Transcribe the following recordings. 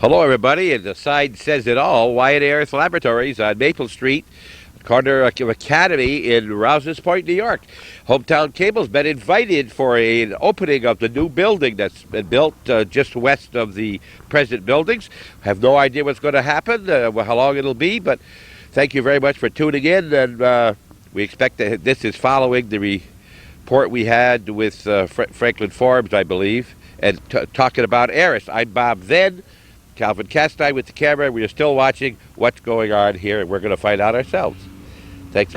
Hello, everybody, and the sign says it all. Wyatt Ayerst Laboratories on Maple Street, corner of Academy in Rouse's Point, New York. Hometown Cable's been invited for an opening of the new building that's been built just west of the present buildings. Have no idea what's going to happen, how long it'll be, but thank you very much for tuning in, and we expect that this is following the report we had with Franklin Forbes, I believe, and talking about Ayerst. I'm Bob Then. Calvin Castine with the camera. We are still watching what's going on here, and we're going to find out ourselves. Thanks.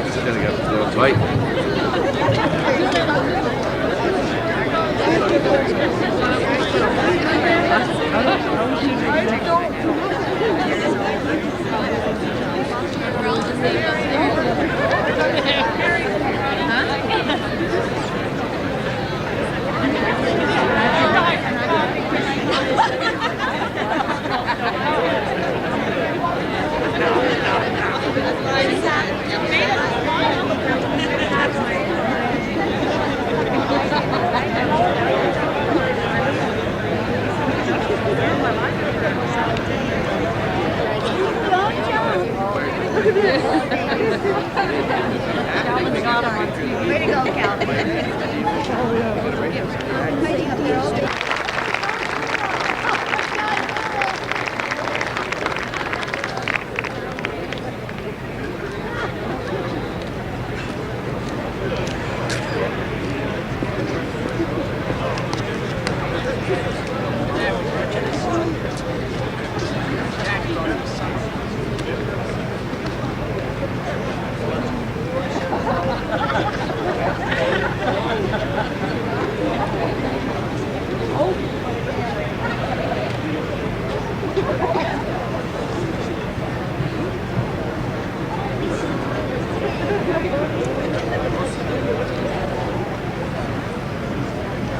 It's going to get a little tight. Way to go, Calvin.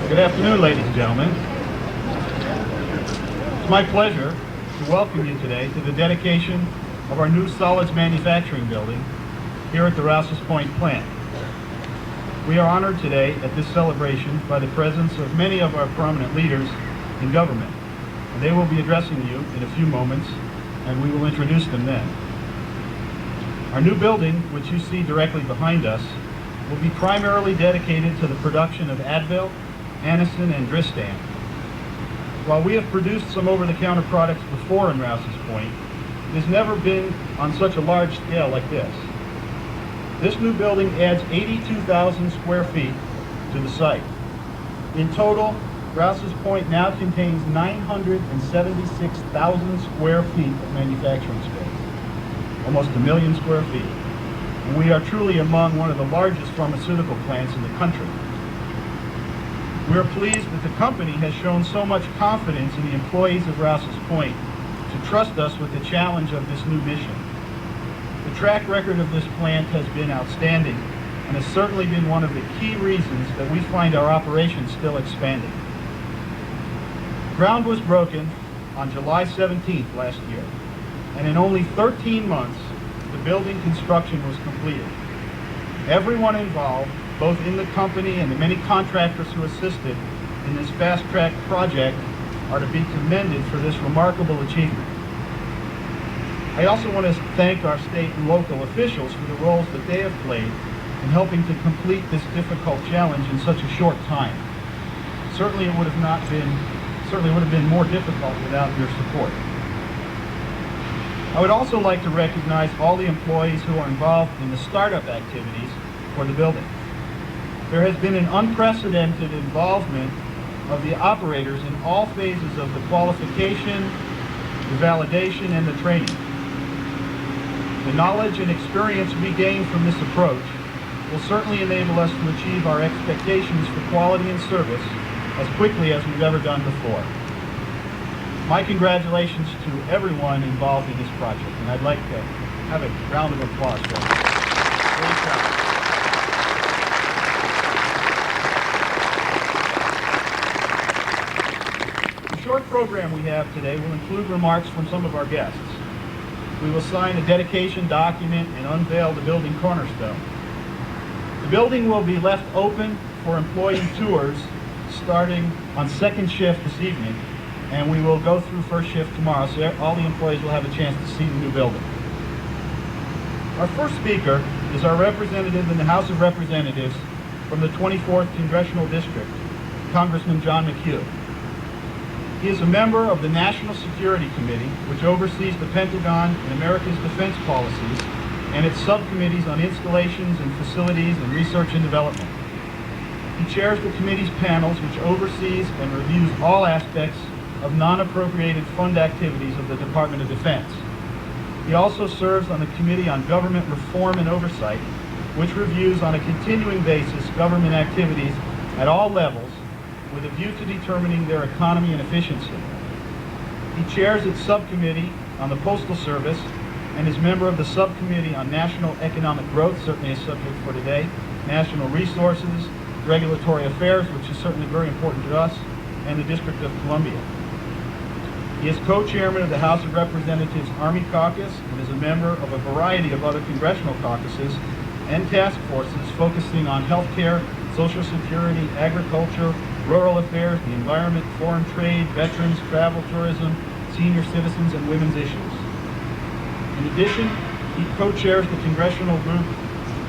Good afternoon, ladies and gentlemen. It's my pleasure to welcome you today to the dedication of our new solids manufacturing building here at the Rouse's Point plant. We are honored today at this celebration by the presence of many of our prominent leaders in government. And they will be addressing you in a few moments, and we will introduce them then. Our new building, which you see directly behind us, will be primarily dedicated to the production of Advil, Anacin, and Dristan. While we have produced some over-the-counter products before in Rouse's Point, it has never been on such a large scale like this. This new building adds 82,000 square feet to the site. In total, Rouse's Point now contains 976,000 square feet of manufacturing space, almost 1 million square feet. And we are truly among one of the largest pharmaceutical plants in the country. We are pleased that the company has shown so much confidence in the employees of Rouse's Point to trust us with the challenge of this new mission. The track record of this plant has been outstanding and has certainly been one of the key reasons that we find our operations still expanding. Ground was broken on July 17th last year, and in only 13 months, the building construction was completed. Everyone involved, both in the company and the many contractors who assisted in this fast-track project, are to be commended for this remarkable achievement. I also want to thank our state and local officials for the roles that they have played in helping to complete this difficult challenge in such a short time. Certainly it would have been more difficult without your support. I would also like to recognize all the employees who are involved in the startup activities for the building. There has been an unprecedented involvement of the operators in all phases of the qualification, the validation, and the training. The knowledge and experience we gain from this approach will certainly enable us to achieve our expectations for quality and service as quickly as we've ever done before. My congratulations to everyone involved in this project, and I'd like to have a round of applause for them. Great job. The short program we have today will include remarks from some of our guests. We will sign a dedication document and unveil the building cornerstone. The building will be left open for employee tours starting on second shift this evening, and we will go through first shift tomorrow, so all the employees will have a chance to see the new building. Our first speaker is our representative in the House of Representatives from the 24th Congressional District, Congressman John McHugh. He is a member of the National Security Committee, which oversees the Pentagon and America's defense policies, and its subcommittees on installations and facilities and research and development. He chairs the committee's panels, which oversees and reviews all aspects of non-appropriated fund activities of the Department of Defense. He also serves on the Committee on Government Reform and Oversight, which reviews on a continuing basis government activities at all levels with a view to determining their economy and efficiency. He chairs its subcommittee on the Postal Service and is member of the Subcommittee on National Economic Growth, certainly a subject for today, National Resources, Regulatory Affairs, which is certainly very important to us, and the District of Columbia. He is co-chairman of the House of Representatives Army Caucus and is a member of a variety of other congressional caucuses and task forces focusing on health care, Social Security, agriculture, rural affairs, the environment, foreign trade, veterans, travel, tourism, senior citizens, and women's issues. In addition, he co-chairs the Congressional Group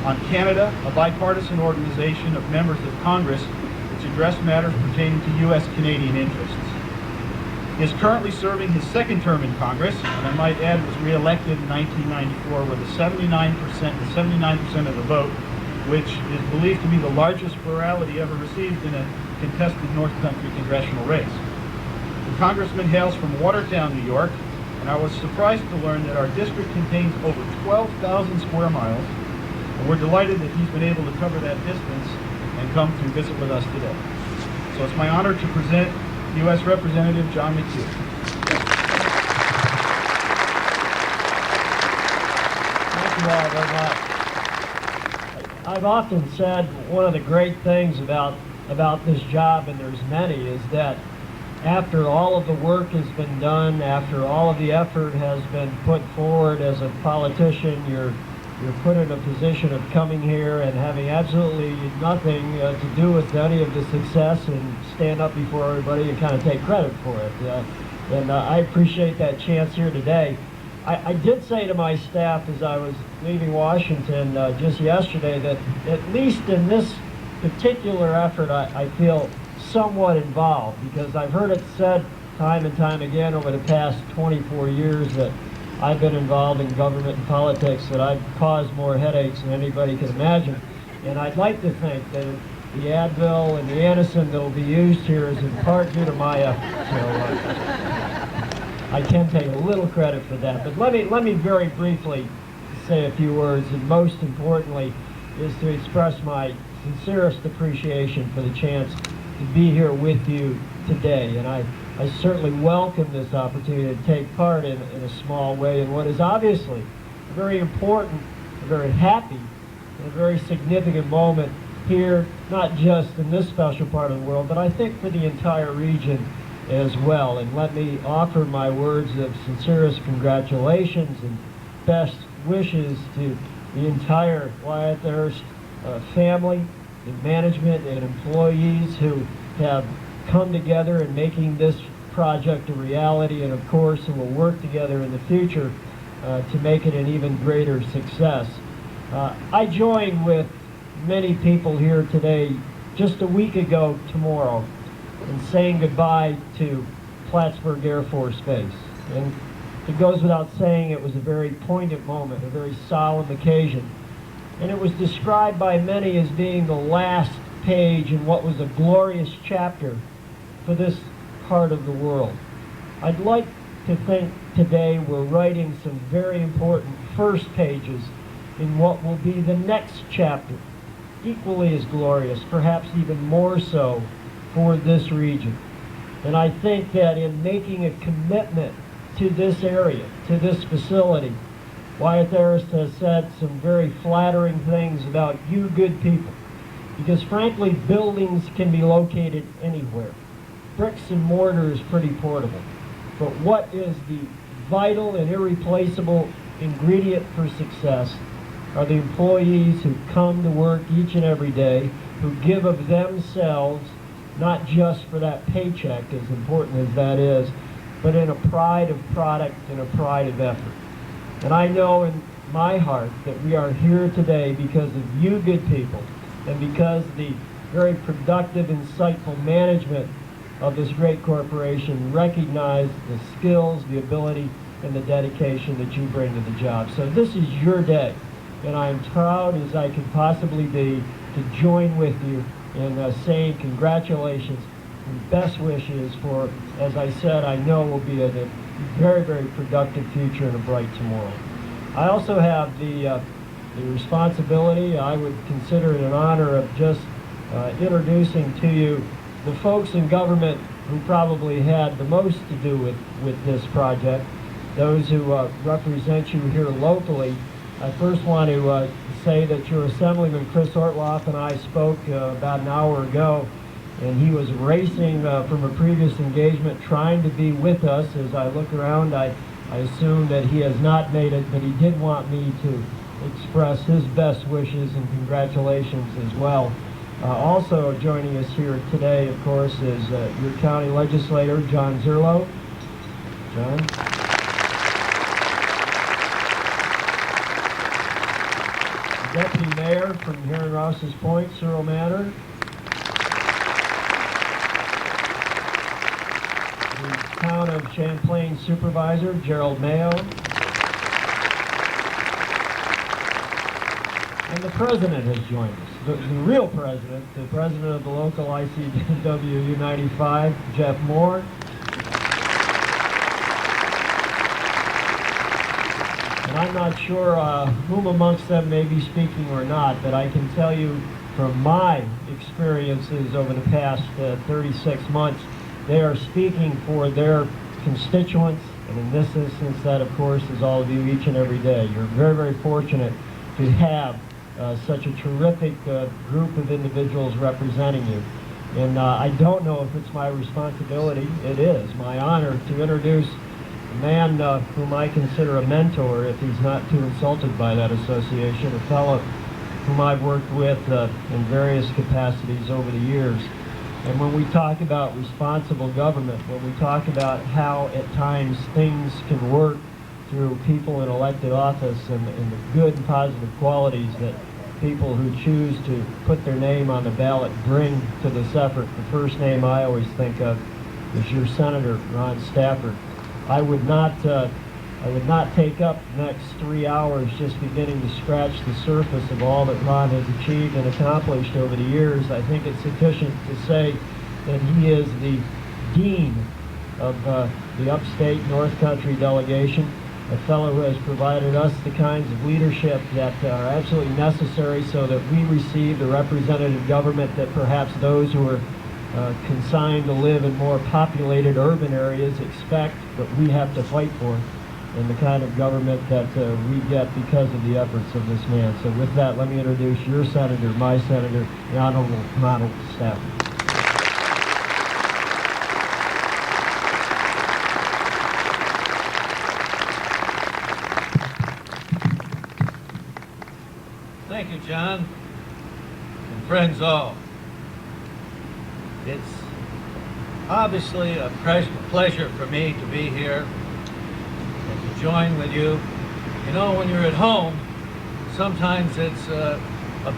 on Canada, a bipartisan organization of members of Congress which address matters pertaining to U.S.-Canadian interests. He is currently serving his second term in Congress, and I might add was re-elected in 1994 with a 79% of the vote, which is believed to be the largest plurality ever received in a contested North Country congressional race. The congressman hails from Watertown, New York, and I was surprised to learn that our district contains over 12,000 square miles, and we're delighted that he's been able to cover that distance and come to visit with us today. So it's my honor to present U.S. Representative John McHugh. Thank you all very much. I've often said one of the great things about this job, and there's many, is that after all of the work has been done, after all of the effort has been put forward as a politician, you're put in a position of coming here and having absolutely nothing to do with any of the success and stand up before everybody and kind of take credit for it. I appreciate that chance here today. I did say to my staff as I was leaving Washington just yesterday that at least in this particular effort I feel somewhat involved, because I've heard it said time and time again over the past 24 years that I've been involved in government and politics, that I've caused more headaches than anybody can imagine. And I'd like to think that the Advil and the Anacin that will be used here is in part due to my efforts. So I can take a little credit for that. But let me very briefly say a few words, and most importantly is to express my sincerest appreciation for the chance to be here with you today. And I certainly welcome this opportunity to take part in a small way in what is obviously a very important, a very happy, and a very significant moment here, not just in this special part of the world, but I think for the entire region as well. And let me offer my words of sincerest congratulations and best wishes to the entire Wyatt Ayerst family and management and employees who have come together in making this project a reality, and of course who will work together in the future to make it an even greater success. I joined with many people here today just a week ago tomorrow in saying goodbye to Plattsburgh Air Force Base. And it goes without saying it was a very poignant moment, a very solemn occasion. And it was described by many as being the last page in what was a glorious chapter for this part of the world. I'd like to think today we're writing some very important first pages in what will be the next chapter, equally as glorious, perhaps even more so for this region. And I think that in making a commitment to this area, to this facility, Wyatt Ayerst has said some very flattering things about you good people. Because frankly, buildings can be located anywhere. Bricks and mortar is pretty portable. But what is the vital and irreplaceable ingredient for success are the employees who come to work each and every day, who give of themselves, not just for that paycheck, as important as that is, but in a pride of product and a pride of effort. And I know in my heart that we are here today because of you good people and because the very productive, insightful management of this great corporation recognize the skills, the ability, and the dedication that you bring to the job. So this is your day, and I'm proud as I can possibly be to join with you in saying congratulations and best wishes for, as I said, I know will be a very, very productive future and a bright tomorrow. I also have the responsibility, I would consider it an honor, of just introducing to you the folks in government who probably had the most to do with this project, those who represent you here locally. I first want to say that your Assemblyman Chris Ortloff and I spoke about an hour ago, and he was racing from a previous engagement trying to be with us. As I look around, I assume that he has not made it, but he did want me to express his best wishes and congratulations as well. Also joining us here today, of course, is your county legislator, John Zerlo. John? Deputy Mayor from here in Rouse's Point, Cyril Manor. The Town of Champlain Supervisor, Gerald Mayo. And the President has joined us. The real President, the President of the local ICW U95, Jeff Moore. And I'm not sure whom amongst them may be speaking or not, but I can tell you from my experiences over the past 36 months, they are speaking for their constituents, and in this instance, that of course is all of you each and every day. You're very, very fortunate to have such a terrific group of individuals representing you. And I don't know if it's my responsibility, it is my honor to introduce a man whom I consider a mentor, if he's not too insulted by that association, a fellow whom I've worked with in various capacities over the years. And when we talk about responsible government, when we talk about how at times things can work through people in elected office and the good and positive qualities that people who choose to put their name on the ballot bring to this effort, the first name I always think of is your Senator, Ron Stafford. I would not take up the next 3 hours just beginning to scratch the surface of all that Ron has achieved and accomplished over the years. I think it's sufficient to say that he is the Dean of the Upstate North Country delegation, a fellow who has provided us the kinds of leadership that are absolutely necessary so that we receive the representative government that perhaps those who are consigned to live in more populated urban areas expect, but we have to fight for, and the kind of government that we get because of the efforts of this man. So with that, let me introduce your senator, my senator, the Honorable Ronald Stafford. Thank you, John, and friends all. It's obviously a pleasure for me to be here and to join with you. You know, when you're at home, sometimes it's a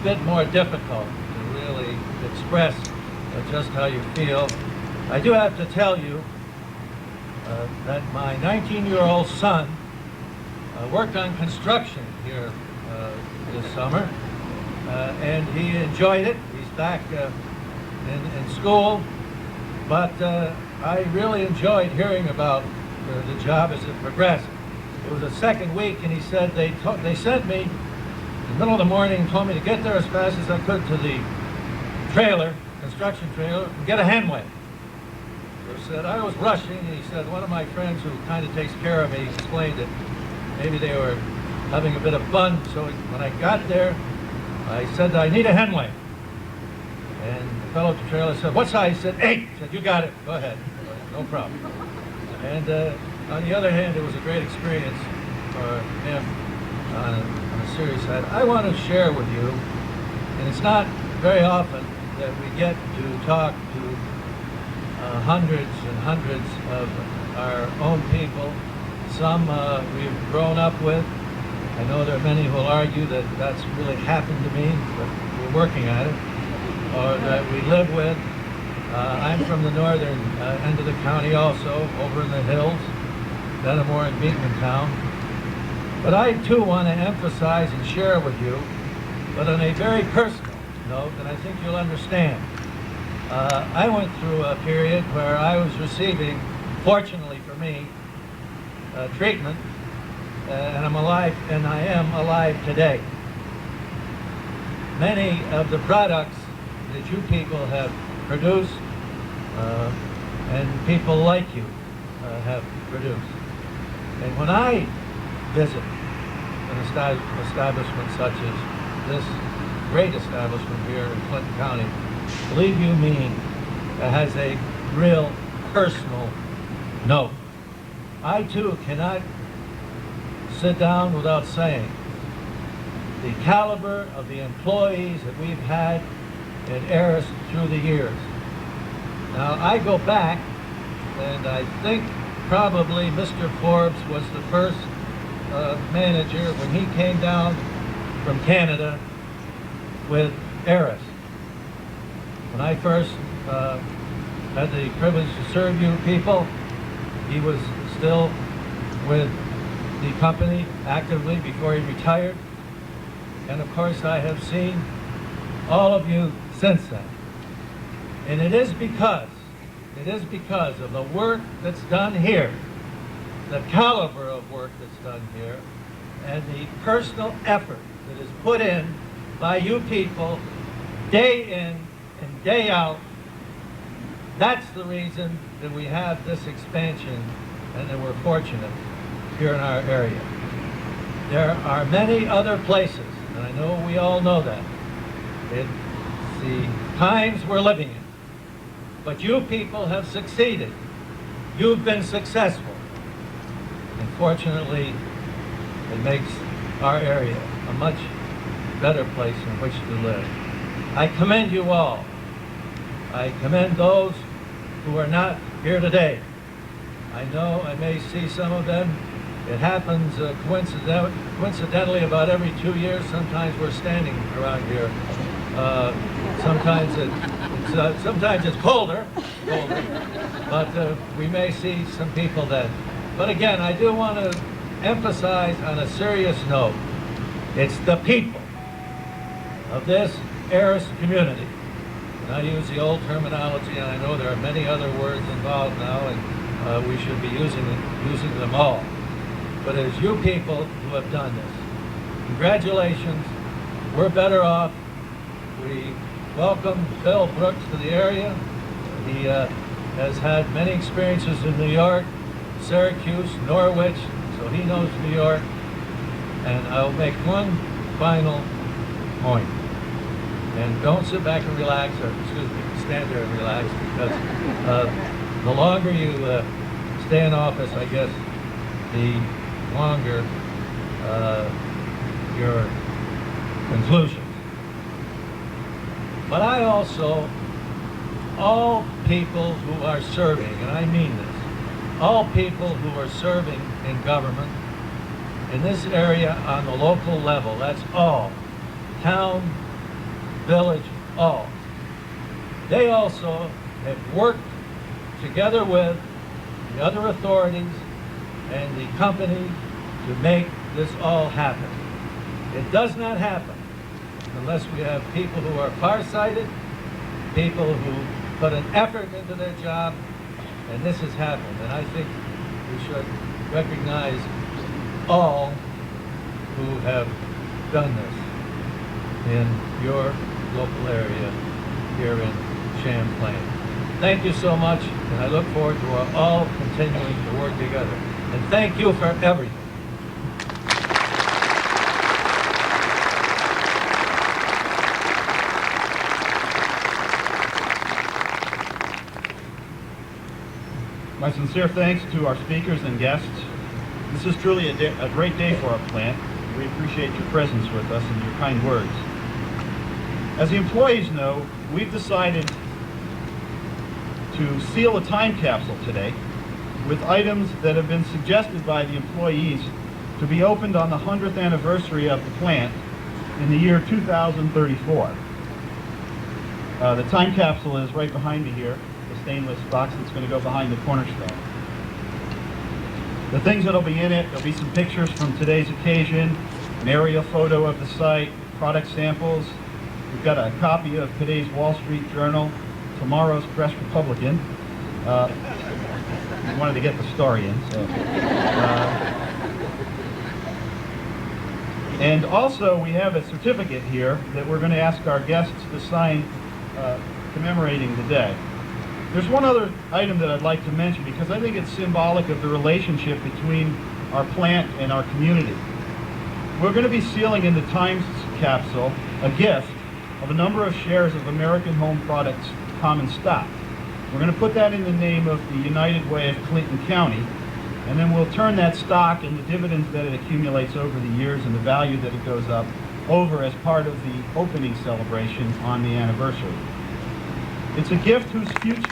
bit more difficult to really express just how you feel. I do have to tell you that my 19-year-old son worked on construction here this summer, and he enjoyed it. He's back in school, but I really enjoyed hearing about the job as it progressed. It was the second week, and he said they sent me in the middle of the morning and told me to get there as fast as I could to the trailer, construction trailer and get a Henway. He said, I was rushing, and he said, one of my friends who kind of takes care of me explained that maybe they were having a bit of fun, so when I got there, I said, I need a Henway. And the fellow at the trailer said, what size? He said, 8. He said, you got it, go ahead, no problem. And on the other hand, it was a great experience for him on a serious side. I want to share with you, and it's not very often that we get to talk to hundreds and hundreds of our own people. Some we've grown up with. I know there are many who will argue that that's really happened to me, but we're working at it, or that we live with. I'm from the northern end of the county also, over in the hills, Benamore and Beekmantown. But I too want to emphasize and share with you, but on a very personal note, and I think you'll understand. I went through a period where I was receiving, fortunately for me, treatment, and I'm alive, and I am alive today. Many of the products that you people have produced, and people like you have produced. And when I visit an establishment such as this great establishment here in Clinton County, believe you me, it has a real personal note. I too cannot sit down without saying the caliber of the employees that we've had at Ayerst through the years. Now I go back, and I think probably Mr. Forbes was the first manager when he came down from Canada with Ayerst. When I first had the privilege to serve you people, he was still with the company actively before he retired. And of course I have seen all of you since then. And it is because of the work that's done here, the caliber of work that's done here, and the personal effort that is put in by you people day in and day out. That's the reason that we have this expansion and that we're fortunate here in our area. There are many other places, and I know we all know that. It's the times we're living in. But you people have succeeded. You've been successful. And fortunately, it makes our area a much better place in which to live. I commend you all. I commend those who are not here today. I know I may see some of them. It happens coincidentally about every 2 years. Sometimes we're standing around here. Sometimes it's colder, but we may see some people then. But again, I do want to emphasize on a serious note, it's the people of this Ayerst community. And I use the old terminology, and I know there are many other words involved now, and we should be using them all. But it is you people who have done this. Congratulations. We're better off. We welcome Bill Brooks to the area. He has had many experiences in New York, Syracuse, Norwich, so he knows New York. And I'll make one final point. And don't sit back and relax, or excuse me, stand there and relax, because the longer you stay in office, I guess, the longer your conclusions. But I also, all people who are serving, and I mean this, all people who are serving in government in this area on the local level, that's all, town, village, all. They also have worked together with the other authorities and the company to make this all happen. It does not happen unless we have people who are farsighted, people who put an effort into their job, and this has happened. And I think we should recognize all who have done this in your local area here in Champlain. Thank you so much, and I look forward to our all continuing to work together. And thank you for everything. My sincere thanks to our speakers and guests. This is truly a great day for our plant. We appreciate your presence with us and your kind words. As the employees know, we've decided to seal a time capsule today with items that have been suggested by the employees to be opened on the 100th anniversary of the plant in the year 2034. The time capsule is right behind me here, the stainless box that's going to go behind the cornerstone. The things that'll be in it, there'll be some pictures from today's occasion, an aerial photo of the site, product samples. We've got a copy of today's Wall Street Journal, tomorrow's Press Republican. I wanted to get the story in. So. And also we have a certificate here that we're going to ask our guests to sign commemorating the day. There's one other item that I'd like to mention because I think it's symbolic of the relationship between our plant and our community. We're going to be sealing in the time capsule a gift of a number of shares of American Home Products common stock. We're going to put that in the name of the United Way of Clinton County, and then we'll turn that stock and the dividends that it accumulates over the years and the value that it goes up over as part of the opening celebration on the anniversary. It's a gift whose future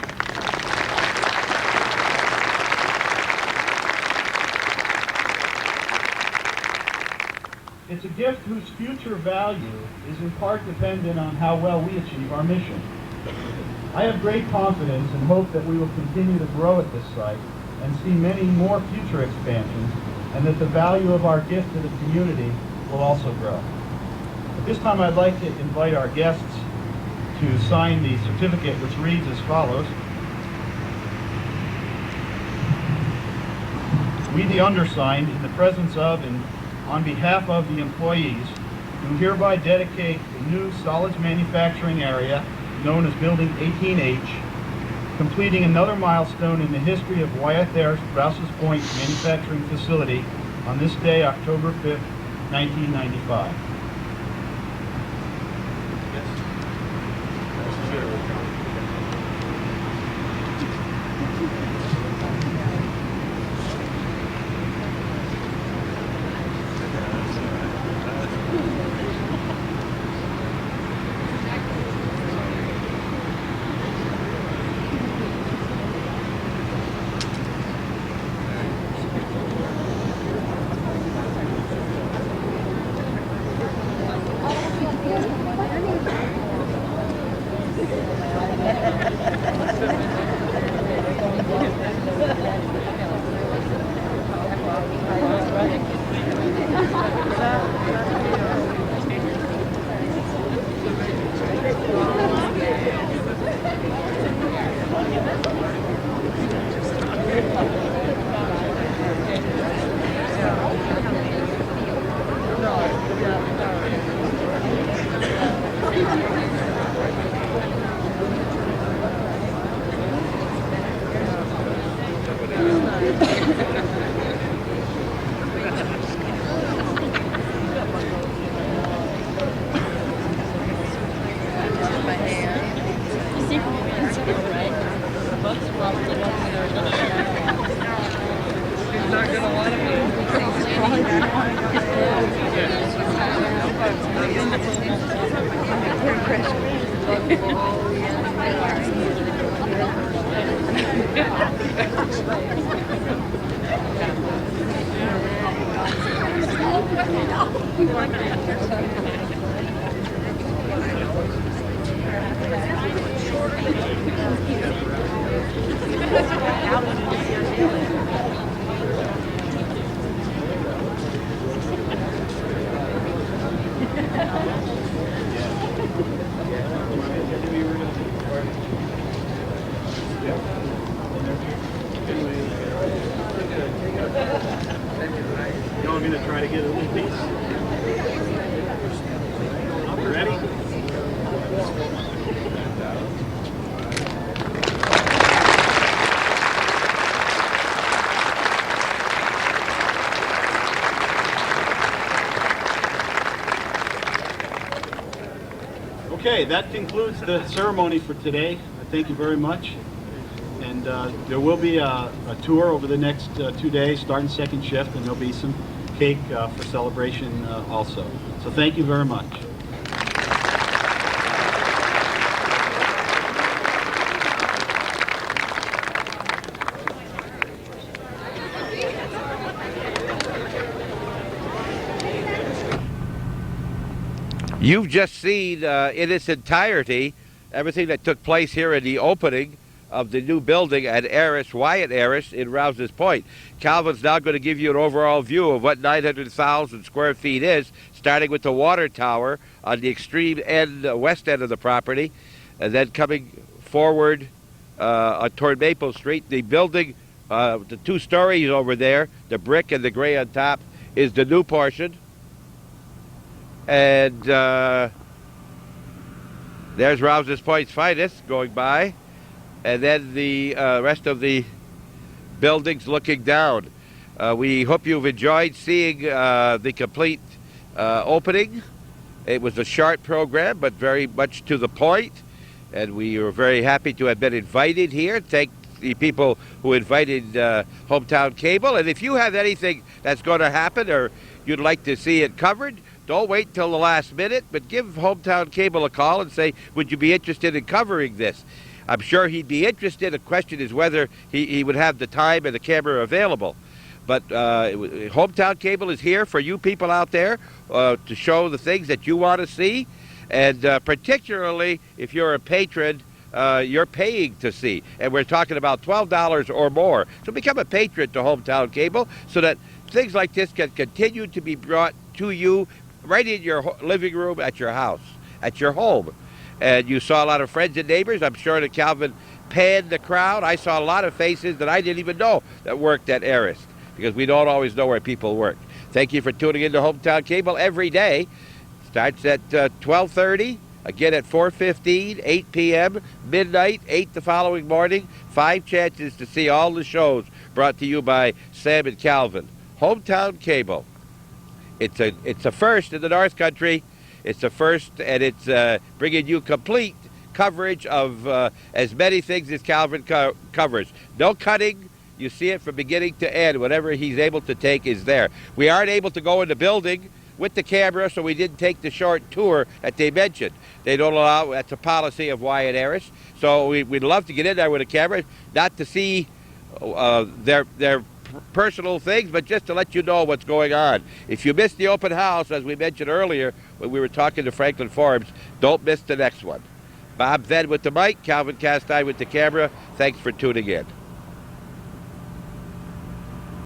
It's a gift whose future value is in part dependent on how well we achieve our mission. I have great confidence and hope that we will continue to grow at this site and see many more future expansions, and that the value of our gift to the community will also grow. At this time, I'd like to invite our guests to sign the certificate, which reads as follows. We, the undersigned, in the presence of and on behalf of the employees, do hereby dedicate the new solids manufacturing area known as Building 18H, completing another milestone in the history of Ayerst Rouse's Point manufacturing facility on this day, October 5th, 1995. I'm going to try to get a little piece. Ready? Okay, that concludes the ceremony for today. Thank you very much. And there will be a tour over the next 2 days, starting second shift, and there'll be some cake for celebration also. So thank you very much. You've just seen in its entirety everything that took place here in the opening of the new building at Ayerst, Wyatt Ayerst in Rouse's Point. Calvin's now going to give you an overall view of what 900,000 square feet is, starting with the water tower on the extreme end, west end of the property, and then coming forward toward Maple Street. The building, the 2 stories over there, the brick and the gray on top, is the new portion. And there's Rouse's Point's finest going by. And then the rest of the buildings looking down. We hope you've enjoyed seeing the complete opening. It was a short program, but very much to the point. And we were very happy to have been invited here. Thank the people who invited Hometown Cable. And if you have anything that's going to happen or you'd like to see it covered, don't wait till the last minute, but give Hometown Cable a call and say, would you be interested in covering this? I'm sure he'd be interested. The question is whether he would have the time and the camera available. But Hometown Cable is here for you people out there to show the things that you want to see. And particularly if you're a patron, you're paying to see. And we're talking about $12 or more. So become a patron to Hometown Cable so that things like this can continue to be brought to you right in your living room at your house, at your home. And you saw a lot of friends and neighbors. I'm sure that Calvin panned the crowd. I saw a lot of faces that I didn't even know that worked at Ayerst, because we don't always know where people work. Thank you for tuning into Hometown Cable every day. Starts at 12:30, again at 4:15, 8 p.m., midnight, 8 the following morning. 5 chances to see all the shows brought to you by Sam and Calvin. Hometown Cable. It's a first in the North Country. It's a first, and it's bringing you complete coverage of as many things as Calvin covers. No cutting. You see it from beginning to end. Whatever he's able to take is there. We aren't able to go in the building with the camera, so we didn't take the short tour that they mentioned. They don't allow, that's a policy of Wyatt Ayerst. So we'd love to get in there with a camera, not to see their personal things, but just to let you know what's going on. If you missed the open house, as we mentioned earlier when we were talking to Franklin Forbes, don't miss the next one. Bob Venn with the mic, Calvin Castine with the camera. Thanks for tuning in.